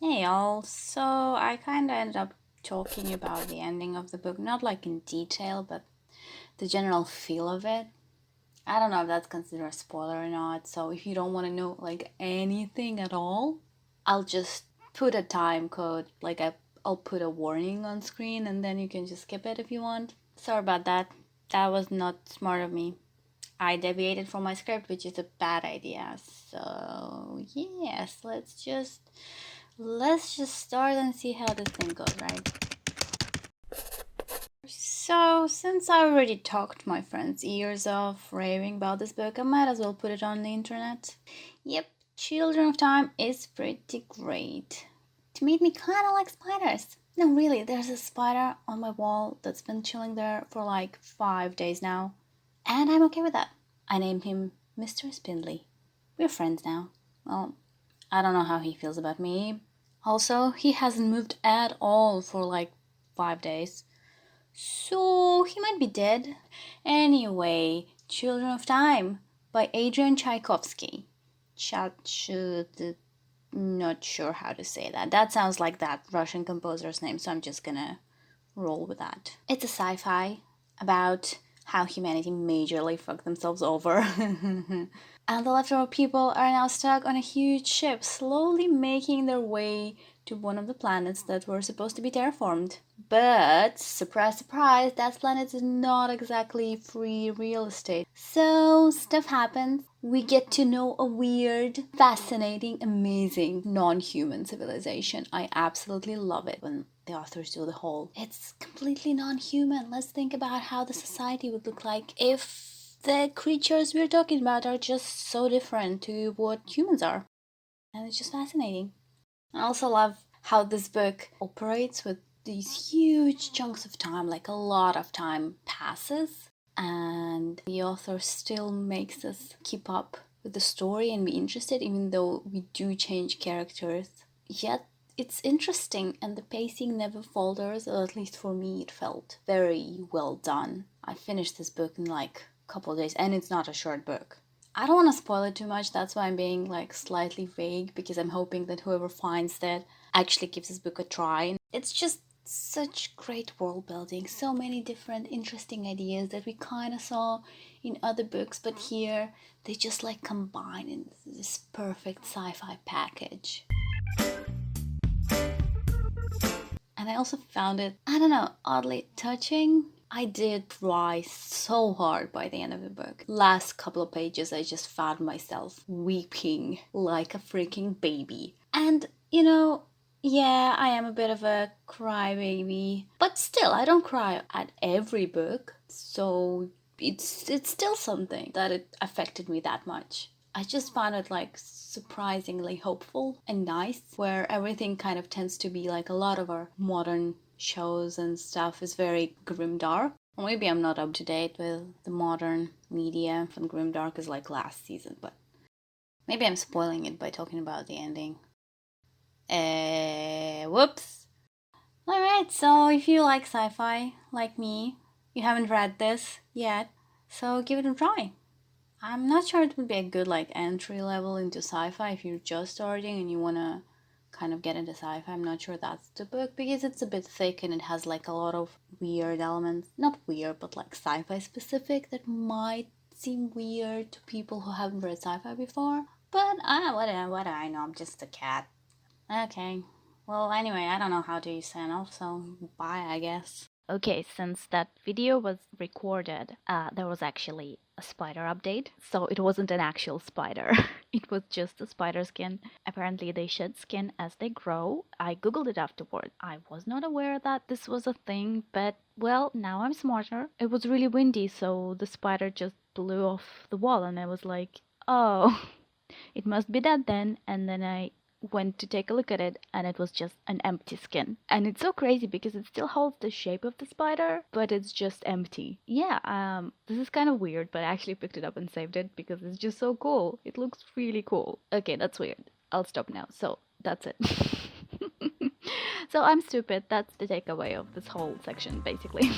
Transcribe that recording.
Hey y'all, so I kinda ended up talking about the ending of the book, not like in detail, but the general feel of it. I don't know if that's considered a spoiler or not, so if you don't want to know like anything at all, I'll just put a time code, I'll put a warning on screen and then you can just skip it if you want. Sorry about that. That was not smart of me. I deviated from my script, which is a bad idea. So, yes, let's just start and see how this thing goes, right? So, since I already talked my friends' ears off raving about this book, I might as well put it on the internet. Yep, Children of Time is pretty great. It made me kinda like spiders. No, really, there's a spider on my wall that's been chilling there for like 5 days now. And I'm okay with that. I named him Mr. Spindly. We're friends now. Well, I don't know how he feels about me. Also, he hasn't moved at all for like 5 days. So he might be dead. Anyway, Children of Time by Adrian Tchaikovsky. Not sure how to say that. That sounds like that Russian composer's name, so I'm just gonna roll with that. It's a sci fi about how humanity majorly fucked themselves over. And the leftover people are now stuck on a huge ship, slowly making their way to one of the planets that were supposed to be terraformed. But, surprise, surprise, that planet is not exactly free real estate. So, stuff happens. We get to know a weird, fascinating, amazing non human civilization. I absolutely love it when the authors do the whole. It's completely non human. Let's think about how the society would look like if the creatures we're talking about are just so different to what humans are. And it's just fascinating. I also love how this book operates with these huge chunks of time, like a lot of time passes, and the author still makes us keep up with the story and be interested, even though we do change characters. Yet it's interesting, and the pacing never falters, or at least for me, it felt very well done. I finished this book in like a couple of days, and it's not a short book. I don't want to spoil it too much, that's why I'm being like slightly vague because I'm hoping that whoever finds that actually gives this book a try. It's just such great world building, so many different interesting ideas that we kind of saw in other books, but here they just like combine in this perfect sci fi package. And I also found it, I don't know, oddly touching. I did cry so hard by the end of the book. Last couple of pages, I just found myself weeping like a freaking baby. And, yeah, I am a bit of a crybaby, but still, I don't cry at every book, so it's still something that it affected me that much. I just found it like surprisingly hopeful and nice, where everything kind of tends to be like a lot of our modern shows and stuff is very grimdark. Or maybe I'm not up to date with the modern media from grimdark is like last season, but maybe I'm spoiling it by talking about the ending. Whoops. Alright, so if you like sci fi, like me, you haven't read this yet, so give it a try. I'm not sure it would be a good like entry level into sci-fi if you're just starting and you wanna kind of get into sci-fi. I'm not sure that's the book because it's a bit thick and it has like a lot of weird elements. Not weird, but like sci-fi specific that might seem weird to people who haven't read sci-fi before. But what do I know? I'm just a cat. Okay. Well, anyway, I don't know how to sign off, so bye, I guess. Okay, since that video was recorded, there was actually a spider update. So it wasn't an actual spider, it was just a spider skin. Apparently, they shed skin as they grow. I googled it afterward. I was not aware that this was a thing, but well, now I'm smarter. It was really windy, so the spider just blew off the wall, and I was like, oh, it must be that then. And then I went to take a look at it, and it was just an empty skin. And it's so crazy because it still holds the shape of the spider, but it's just empty. Yeah, this is kind of weird, but I actually picked it up and saved it because it's just so cool. It looks really cool. Okay, that's weird. I'll stop now. So that's it. So I'm stupid. That's the takeaway of this whole section, basically.